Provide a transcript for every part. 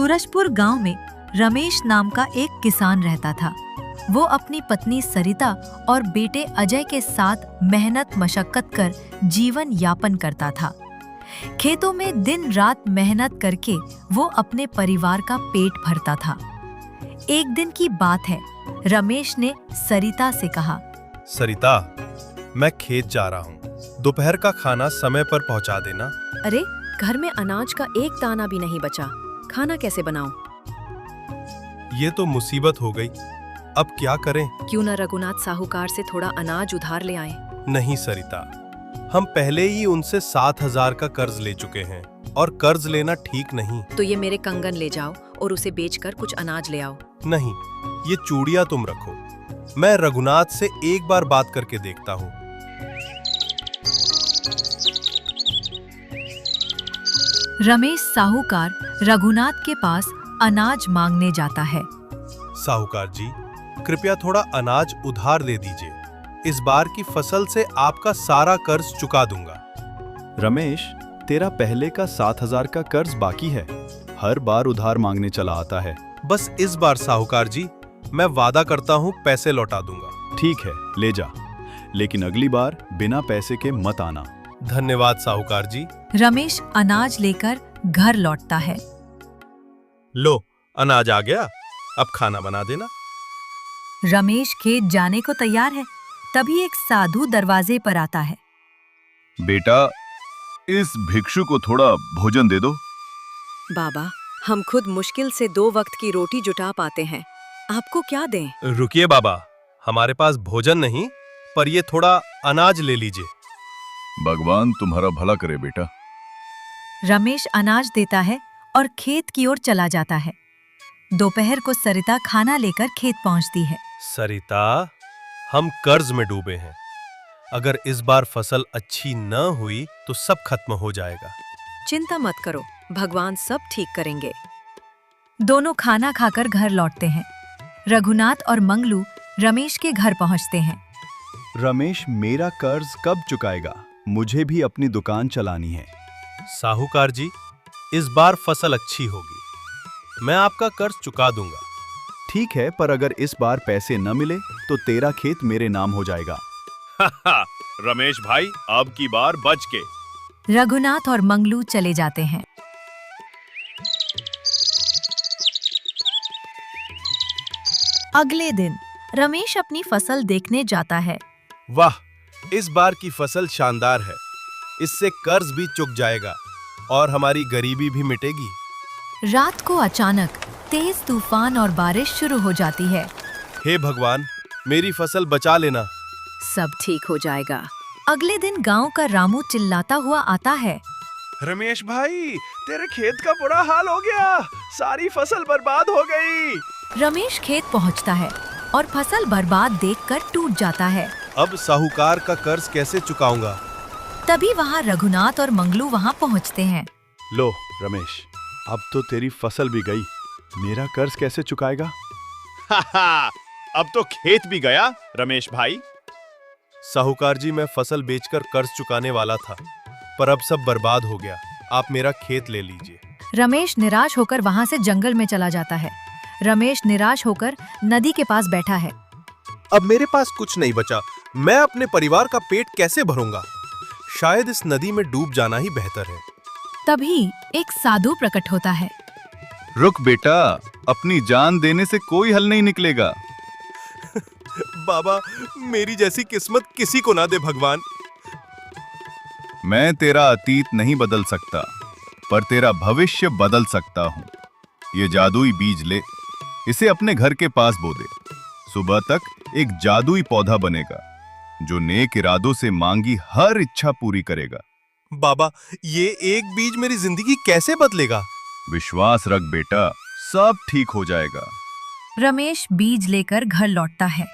सूरजपुर गांव में रमेश नाम का एक किसान रहता था। वो अपनी पत्नी सरिता और बेटे अजय के साथ मेहनत मशक्कत कर जीवन यापन करता था। खेतों में दिन रात मेहनत करके वो अपने परिवार का पेट भरता था। एक दिन की बात है, रमेश ने सरिता से कहा, सरिता, मैं खेत जा रहा हूँ, दोपहर का खाना समय पर पहुँचा देना। अरे, घर में अनाज का एक दाना भी नहीं बचा, खाना कैसे बनाऊं? ये तो मुसीबत हो गई, अब क्या करें? क्यों न रघुनाथ साहूकार से थोड़ा अनाज उधार ले आएं? नहीं सरिता, हम पहले ही उनसे 7,000 का कर्ज ले चुके हैं और कर्ज लेना ठीक नहीं। तो ये मेरे कंगन ले जाओ और उसे बेचकर कुछ अनाज ले आओ। नहीं, ये चूड़ियां तुम रखो, मैं रघुनाथ से एक बार बात करके देखता हूँ। रमेश साहूकार रघुनाथ के पास अनाज मांगने जाता है। साहूकार जी, कृपया थोड़ा अनाज उधार दे दीजिए, इस बार की फसल से आपका सारा कर्ज चुका दूंगा। रमेश, तेरा पहले का 7,000 का कर्ज बाकी है, हर बार उधार मांगने चला आता है। बस इस बार साहूकार जी, मैं वादा करता हूँ पैसे लौटा दूंगा। ठीक है, ले जा, लेकिन अगली बार बिना पैसे के मत आना। धन्यवाद साहूकार जी। रमेश अनाज लेकर घर लौटता है। लो, अनाज आ गया, अब खाना बना देना। रमेश खेत जाने को तैयार है, तभी एक साधु दरवाजे पर आता है। बेटा, इस भिक्षु को थोड़ा भोजन दे दो। बाबा, हम खुद मुश्किल से 2 वक्त की रोटी जुटा पाते हैं, आपको क्या दें? रुकिए बाबा, हमारे पास भोजन नहीं, पर ये थोड़ा अनाज ले लीजिए। भगवान तुम्हारा भला करे बेटा। रमेश अनाज देता है और खेत की ओर चला जाता है। दोपहर को सरिता खाना लेकर खेत पहुंचती है। सरिता, हम कर्ज में डूबे हैं, अगर इस बार फसल अच्छी न हुई तो सब खत्म हो जाएगा। चिंता मत करो, भगवान सब ठीक करेंगे। दोनों खाना खाकर घर लौटते हैं। रघुनाथ और मंगलू रमेश के घर पहुंचते हैं। रमेश, मेरा कर्ज कब चुकाएगा? मुझे भी अपनी दुकान चलानी है। साहूकार जी, इस बार फसल अच्छी होगी, मैं आपका कर्ज चुका दूंगा। ठीक है, पर अगर इस बार पैसे न मिले तो तेरा खेत मेरे नाम हो जाएगा। रमेश भाई, अब की बार बच के। रघुनाथ और मंगलू चले जाते हैं। अगले दिन रमेश अपनी फसल देखने जाता है। वाह, इस बार की फसल शानदार है, इससे कर्ज भी चुक जाएगा और हमारी गरीबी भी मिटेगी। रात को अचानक तेज तूफान और बारिश शुरू हो जाती है। हे भगवान, मेरी फसल बचा लेना। सब ठीक हो जाएगा। अगले दिन गांव का रामू चिल्लाता हुआ आता है। रमेश भाई, तेरे खेत का बुरा हाल हो गया, सारी फसल बर्बाद हो गई। रमेश खेत पहुंचता है और फसल बर्बाद देखकर टूट जाता है। अब साहूकार का कर्ज कैसे चुकाऊंगा? तभी वहाँ रघुनाथ और मंगलू वहाँ पहुँचते हैं। लो रमेश, अब तो तेरी फसल भी गई, मेरा कर्ज कैसे चुकाएगा? अब तो खेत भी गया रमेश भाई। साहूकार जी, मैं फसल बेचकर कर्ज चुकाने वाला था, पर अब सब बर्बाद हो गया, आप मेरा खेत ले लीजिए। रमेश निराश होकर वहाँ से जंगल में चला जाता है। रमेश निराश होकर नदी के पास बैठा है। अब मेरे पास कुछ नहीं बचा, मैं अपने परिवार का पेट कैसे भरूंगा? शायद इस नदी में डूब जाना ही बेहतर है। तभी एक साधु प्रकट होता है। रुक बेटा, अपनी जान देने से कोई हल नहीं निकलेगा। बाबा, मेरी जैसी किस्मत किसी को ना दे भगवान। मैं तेरा अतीत नहीं बदल सकता, पर तेरा भविष्य बदल सकता हूँ। ये जादुई बीज ले, इसे अपने घर के पास बो दे। सुबह तक एक जादुई पौधा बनेगा जो नेक इरादों से मांगी हर इच्छा पूरी करेगा। बाबा, ये एक बीज मेरी जिंदगी कैसे बदलेगा? विश्वास रख बेटा, सब ठीक हो जाएगा। रमेश बीज लेकर घर लौटता है।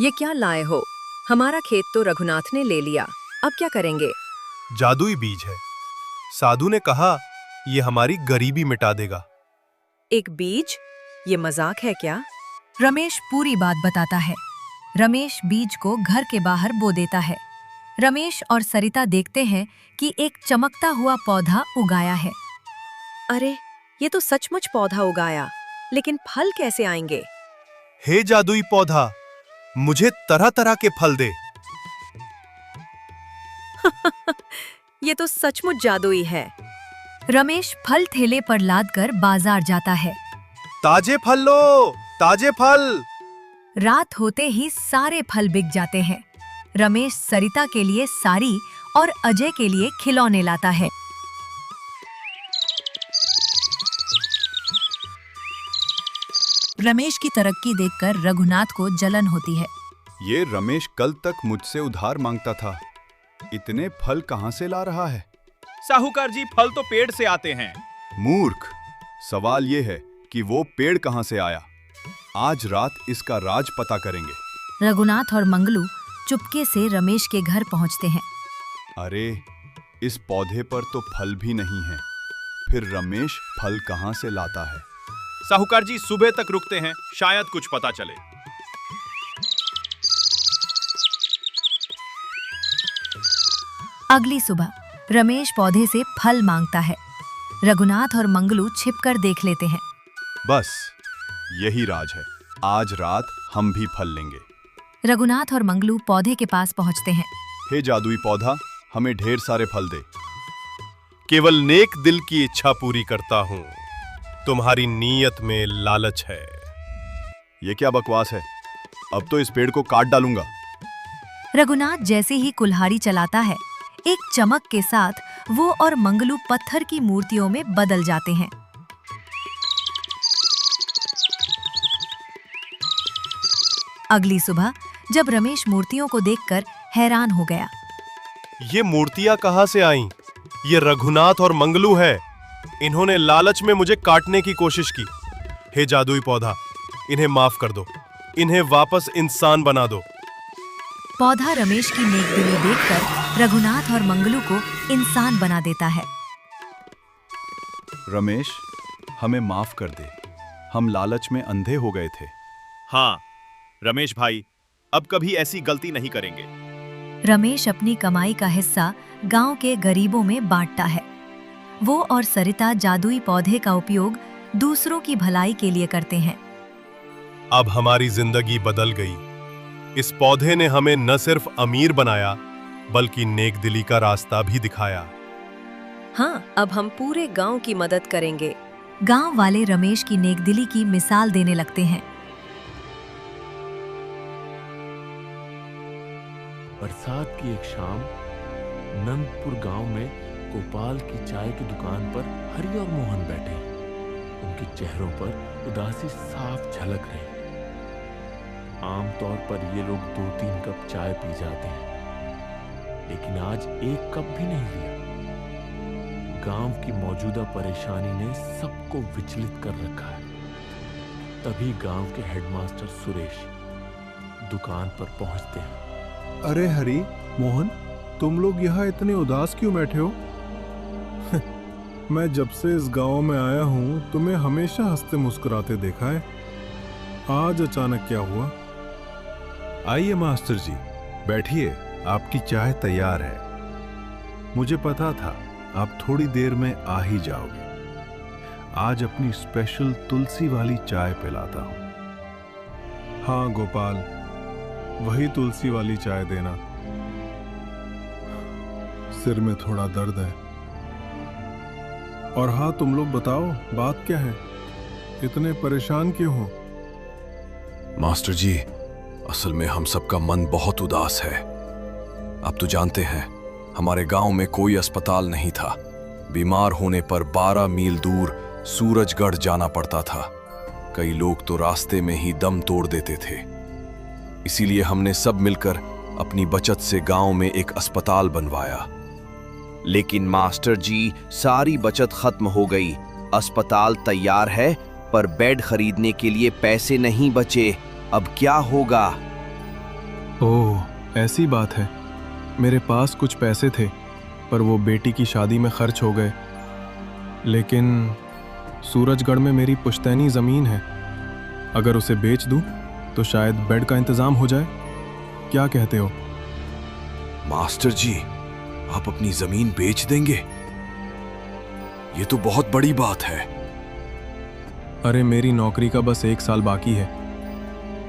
ये क्या लाए हो? हमारा खेत तो रघुनाथ ने ले लिया, अब क्या करेंगे? जादुई बीज है, साधु ने कहा ये हमारी गरीबी मिटा देगा। एक बीज? ये मजाक है क्या? रमेश पूरी बात बताता है। रमेश बीज को घर के बाहर बो देता है। रमेश और सरिता देखते हैं कि एक चमकता हुआ पौधा उगाया है। अरे, ये तो सचमुच पौधा उगाया, लेकिन फल कैसे आएंगे? हे जादुई पौधा, मुझे तरह तरह के फल दे। ये तो सचमुच जादुई है। रमेश फल ठेले पर लादकर बाजार जाता है। ताजे फल लो, ताजे फल। रात होते ही सारे फल बिक जाते हैं। रमेश सरिता के लिए साड़ी और अजय के लिए खिलौने लाता है। रमेश की तरक्की देखकर रघुनाथ को जलन होती है। ये रमेश कल तक मुझसे उधार मांगता था, इतने फल कहाँ से ला रहा है? साहूकार जी, फल तो पेड़ से आते हैं। मूर्ख, सवाल ये है कि वो पेड़ कहाँ से आया। आज रात इसका राज पता करेंगे। रघुनाथ और मंगलू चुपके से रमेश के घर पहुंचते हैं। अरे, इस पौधे पर तो फल भी नहीं है, फिर रमेश फल कहाँ से लाता है? साहूकार जी, सुबह तक रुकते हैं, शायद कुछ पता चले। अगली सुबह रमेश पौधे से फल मांगता है। रघुनाथ और मंगलू छिपकर देख लेते हैं। बस यही राज है, आज रात हम भी फल लेंगे। रघुनाथ और मंगलू पौधे के पास पहुंचते हैं। हे जादुई पौधा, हमें ढेर सारे फल दे। केवल नेक दिल की इच्छा पूरी करता हूँ, तुम्हारी नीयत में लालच है। ये क्या बकवास है? अब तो इस पेड़ को काट डालूंगा। रघुनाथ जैसे ही कुल्हाड़ी चलाता है, एक चमक के साथ वो और मंगलू पत्थर की मूर्तियों में बदल जाते हैं। अगली सुबह जब रमेश मूर्तियों को देखकर हैरान हो गया। ये मूर्तियां कहाँ से आईं? ये रघुनाथ और मंगलू है। इन्होंने लालच में मुझे काटने की कोशिश की। हे जादुई पौधा, इन्हें माफ कर दो, इन्हें वापस इंसान बना दो। पौधा रमेश की नेकदिली देखकर रघुनाथ और मंगलू को इंसान बना देता है। रमेश, हमें माफ कर दे, हम लालच में अंधे हो गए थे। हाँ रमेश भाई, अब कभी ऐसी गलती नहीं करेंगे। रमेश अपनी कमाई का हिस्सा गांव के गरीबों में बांटता है। वो और सरिता जादुई पौधे का उपयोग दूसरों की भलाई के लिए करते हैं। अब हमारी जिंदगी बदल गई। इस पौधे ने हमें न सिर्फ अमीर बनाया, बल्कि नेकदिली का रास्ता भी दिखाया। हाँ, अब हम पूरे गांव की मदद करेंगे। गांव वाले रमेश की नेकदिली की मिसाल देने लगते हैं। बरसात की एक शाम नंदपुर गांव में गोपाल की चाय की दुकान पर हरि और मोहन बैठे। उनके चेहरों पर उदासी साफ झलक रही। आमतौर पर ये लोग 2-3 कप चाय पी जाते हैं, लेकिन आज 1 कप भी नहीं लिया। गांव की मौजूदा परेशानी ने सबको विचलित कर रखा है। तभी गांव के हेडमास्टर सुरेश दुकान पर पहुंचते हैं। अरे हरी, मोहन, तुम लोग यहाँ इतने उदास क्यों बैठे हो? मैं जब से इस गांव में आया हूँ तुम्हें हमेशा हंसते मुस्कुराते देखा है। आज अचानक क्या हुआ? आइए मास्टर जी, बैठिए, आपकी चाय तैयार है। मुझे पता था आप थोड़ी देर में आ ही जाओगे। आज अपनी स्पेशल तुलसी वाली चाय पिलाता हूँ। हाँ गोपाल, वही तुलसी वाली चाय देना। सिर में थोड़ा दर्द है। और हाँ, तुम लोग बताओ, बात क्या है? इतने परेशान क्यों हो? मास्टर जी, असल में हम सबका मन बहुत उदास है। आप तो जानते हैं, हमारे गांव में कोई अस्पताल नहीं था। बीमार होने पर 12 मील दूर सूरजगढ़ जाना पड़ता था। कई लोग तो रास्ते में ही दम तोड़ देते थे। इसीलिए हमने सब मिलकर अपनी बचत से गांव में एक अस्पताल बनवाया। लेकिन मास्टर जी, सारी बचत खत्म हो गई। अस्पताल तैयार है, पर बेड खरीदने के लिए पैसे नहीं बचे। अब क्या होगा? ओह, ऐसी बात है। मेरे पास कुछ पैसे थे, पर वो बेटी की शादी में खर्च हो गए। लेकिन सूरजगढ़ में मेरी पुश्तैनी ज़मीन है। अगर उसे बेच दूं, तो शायद बेड का इंतज़ाम हो जाए। क्या कहते हो? मास्टर जी, आप अपनी जमीन बेच देंगे? ये तो बहुत बड़ी बात है। अरे मेरी नौकरी का बस 1 साल बाकी है।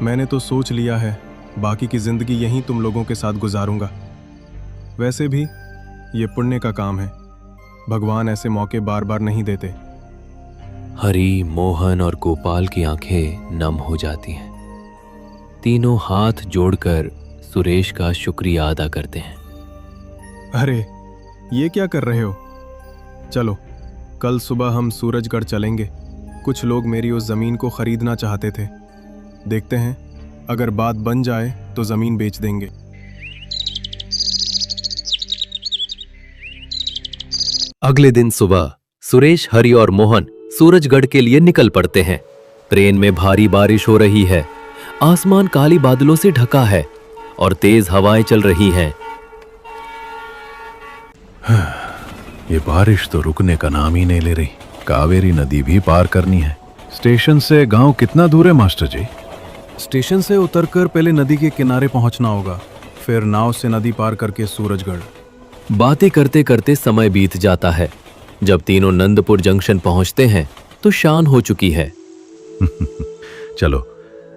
मैंने तो सोच लिया है बाकी की जिंदगी यहीं तुम लोगों के साथ गुजारूंगा। वैसे भी ये पुण्य का काम है, भगवान ऐसे मौके बार बार नहीं देते। हरि, मोहन और गोपाल की आंखें नम हो जाती हैं। तीनों हाथ जोड़कर सुरेश का शुक्रिया अदा करते हैं। अरे ये क्या कर रहे हो? चलो कल सुबह हम सूरजगढ़ चलेंगे। कुछ लोग मेरी उस जमीन को खरीदना चाहते थे, देखते हैं अगर बात बन जाए तो जमीन बेच देंगे। अगले दिन सुबह सुरेश, हरि और मोहन सूरजगढ़ के लिए निकल पड़ते हैं। ट्रेन में भारी बारिश हो रही है। आसमान काली बादलों से ढका है और तेज हवाएं चल रही हैं। ये बारिश तो रुकने का नाम ही नहीं ले रही। कावेरी नदी भी पार करनी है। स्टेशन से गांव कितना दूर है मास्टर जी? स्टेशन से उतरकर पहले नदी के किनारे पहुंचना होगा, फिर नाव से नदी पार करके सूरजगढ़। बातें करते करते समय बीत जाता है। जब तीनों नंदपुर जंक्शन पहुंचते हैं तो शाम हो चुकी है। चलो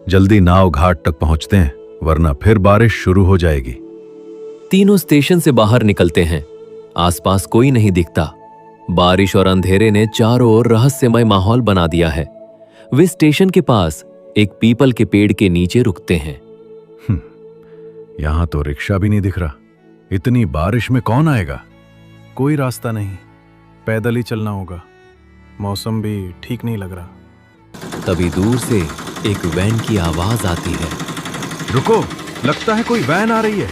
जल्दी नाव घाट तक पहुंचते हैं, वरना फिर बारिश शुरू हो जाएगी। तीनों स्टेशन से बाहर निकलते हैं। आसपास कोई नहीं दिखता। बारिश और अंधेरे ने चारों ओर रहस्यमय माहौल बना दिया है। वे स्टेशन के पास एक पीपल के पेड़ के नीचे रुकते हैं। यहां तो रिक्शा भी नहीं दिख रहा। इतनी बारिश में कौन आएगा? कोई रास्ता नहीं, पैदल ही चलना होगा। मौसम भी ठीक नहीं लग रहा। तभी दूर से एक वैन की आवाज आती है। रुको, लगता है कोई वैन आ रही है।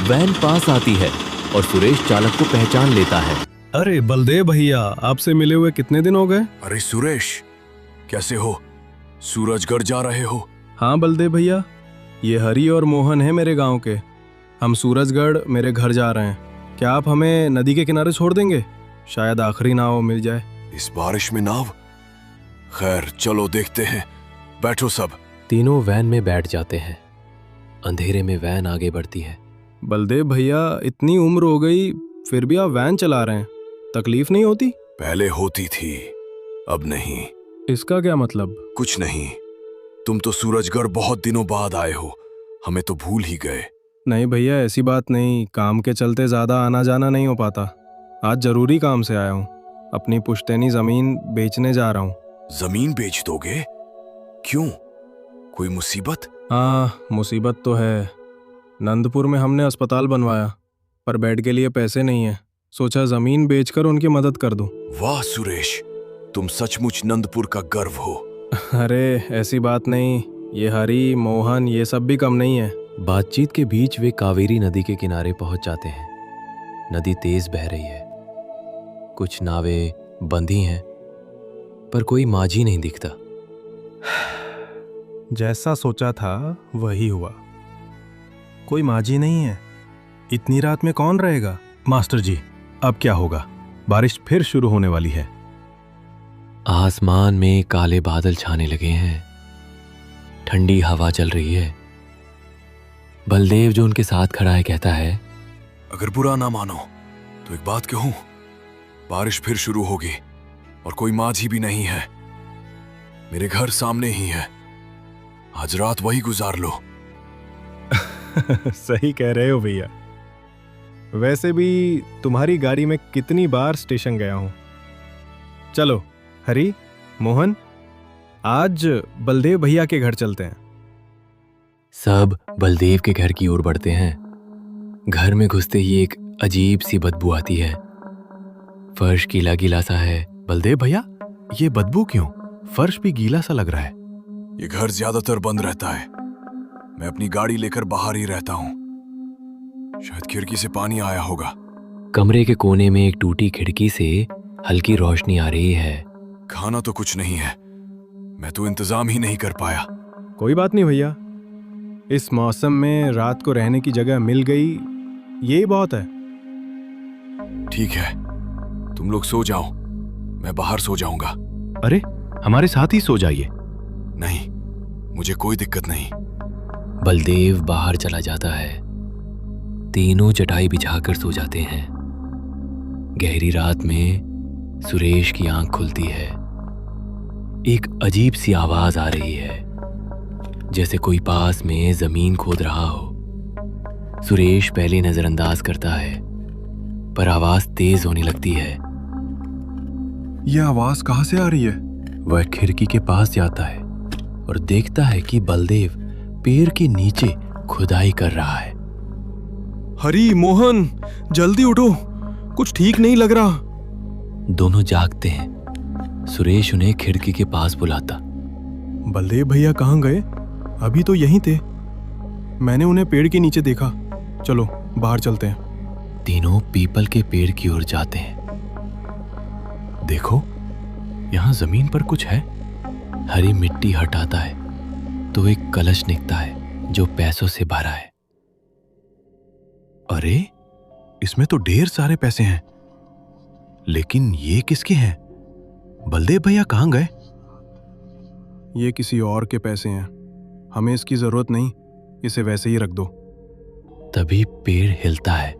वैन पास आती है और सुरेश चालक को पहचान लेता है। अरे बलदेव भैया, आपसे मिले हुए कितने दिन हो गए? अरे सुरेश, कैसे हो? सूरजगढ़ जा रहे हो? हाँ बलदेव भैया, ये हरि और मोहन है मेरे गांव के। हम सूरजगढ़ मेरे घर जा रहे हैं। क्या आप हमें नदी के किनारे छोड़ देंगे? शायद आखिरी नाव मिल जाए। इस बारिश में नाव? खैर चलो देखते हैं। बैठो सब। तीनों वैन में बैठ जाते हैं। अंधेरे में वैन आगे बढ़ती है। बलदेव भैया, इतनी उम्र हो गई फिर भी आप वैन चला रहे हैं, तकलीफ नहीं होती? पहले होती थी, अब नहीं। इसका क्या मतलब? कुछ नहीं। तुम तो सूरजगढ़ बहुत दिनों बाद आए हो, हमें तो भूल ही गए। नहीं भैया, ऐसी बात नहीं। काम के चलते ज्यादा आना जाना नहीं हो पाता। आज जरूरी काम से आया हूँ। अपनी पुश्तैनी जमीन बेचने जा रहा हूँ। जमीन बेच दोगे? क्यों? कोई मुसीबत? हाँ, मुसीबत तो है। नंदपुर में हमने अस्पताल बनवाया, पर बेड के लिए पैसे नहीं है। सोचा जमीन बेचकर उनकी मदद कर दूं। वाह सुरेश, तुम सचमुच नंदपुर का गर्व हो। अरे ऐसी बात नहीं। ये हरि, मोहन, ये सब भी कम नहीं है। बातचीत के बीच वे कावेरी नदी के किनारे पहुंच जाते हैं। नदी तेज बह रही है। कुछ नावें बंधी हैं, पर कोई माझी नहीं दिखता। जैसा सोचा था वही हुआ। कोई माझी नहीं है। इतनी रात में कौन रहेगा? मास्टर जी, अब क्या होगा? बारिश फिर शुरू होने वाली है। आसमान में काले बादल छाने लगे हैं। ठंडी हवा चल रही है। बलदेव जो उनके साथ खड़ा है कहता है, अगर बुरा ना मानो तो एक बात कहूं, बारिश फिर शुरू होगी और कोई माझी भी नहीं है। मेरे घर सामने ही है, आज रात वही गुजार लो। सही कह रहे हो भैया। वैसे भी तुम्हारी गाड़ी में कितनी बार स्टेशन गया हूं। चलो हरि, मोहन, आज बलदेव भैया के घर चलते हैं। सब बलदेव के घर की ओर बढ़ते हैं। घर में घुसते ही एक अजीब सी बदबू आती है। फर्श गीला गीला सा है। बलदेव भैया, ये बदबू क्यों? फर्श भी गीला सा लग रहा है। ये घर ज्यादातर बंद रहता है। मैं अपनी गाड़ी लेकर बाहर ही रहता हूँ। शायद खिड़की से पानी आया होगा। कमरे के कोने में एक टूटी खिड़की से हल्की रोशनी आ रही है। खाना तो कुछ नहीं है। मैं तो इंतजाम ही नहीं कर पाया। कोई बात नहीं भैया, इस मौसम में रात को रहने की जगह मिल गई, यही बहुत है। ठीक है, तुम लोग सो जाओ, मैं बाहर सो जाऊंगा। अरे हमारे साथ ही सो जाइए। नहीं, मुझे कोई दिक्कत नहीं। बलदेव बाहर चला जाता है। तीनों चटाई बिछाकर सो जाते हैं। गहरी रात में सुरेश की आंख खुलती है। एक अजीब सी आवाज आ रही है, जैसे कोई पास में जमीन खोद रहा हो। सुरेश पहले नजरअंदाज करता है, पर आवाज तेज होने लगती है। यह आवाज कहाँ से आ रही है? वह खिड़की के पास जाता है और देखता है कि बलदेव पेड़ के नीचे खुदाई कर रहा है। हरी, मोहन, जल्दी उठो, कुछ ठीक नहीं लग रहा। दोनों जागते हैं। सुरेश उन्हें खिड़की के पास बुलाता। बलदेव भैया कहाँ गए? अभी तो यहीं थे। मैंने उन्हें पेड़ के नीचे देखा। चलो बाहर चलते हैं। तीनों पीपल के पेड़ की ओर जाते हैं। देखो, यहाँ जमीन पर कुछ है। हरी मिट्टी हटाता है तो एक कलश निकलता है जो पैसों से भरा है। अरे, इसमें तो ढेर सारे पैसे हैं, लेकिन ये किसके हैं? बलदेव भैया कहाँ गए? ये किसी और के पैसे हैं, हमें इसकी जरूरत नहीं, इसे वैसे ही रख दो। तभी पेड़ हिलता है।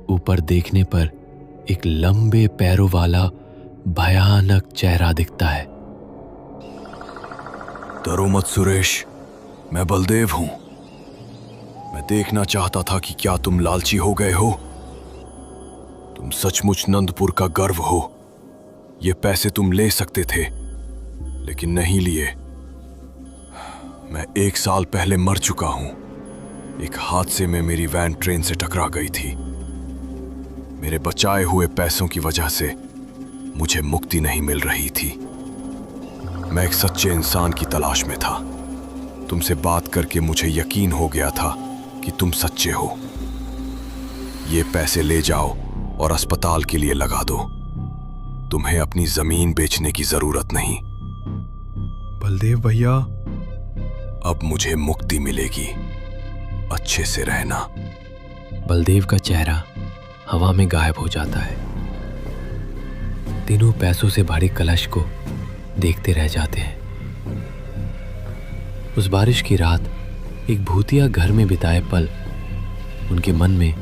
ऊपर देखने पर एक लंबे पैरों वाला भयानक चेहरा दिखता है। डरो मत सुरेश, मैं बलदेव हूं। मैं देखना चाहता था कि क्या तुम लालची हो गए हो। तुम सचमुच नंदपुर का गर्व हो। ये पैसे तुम ले सकते थे, लेकिन नहीं लिए। मैं 1 साल पहले मर चुका हूं। एक हादसे में मेरी वैन ट्रेन से टकरा गई थी। मेरे बचाए हुए पैसों की वजह से मुझे मुक्ति नहीं मिल रही थी। मैं एक सच्चे इंसान की तलाश में था। तुमसे बात करके मुझे यकीन हो गया था कि तुम सच्चे हो। ये पैसे ले जाओ और अस्पताल के लिए लगा दो। तुम्हें अपनी जमीन बेचने की जरूरत नहीं। बलदेव भैया, अब मुझे मुक्ति मिलेगी। अच्छे से रहना। बलदेव का चेहरा हवा में गायब हो जाता है। तीनों पैसों से भरे कलश को देखते रह जाते हैं। उस बारिश की रात एक भूतिया घर में बिताए पल उनके मन में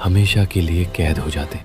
हमेशा के लिए कैद हो जाते।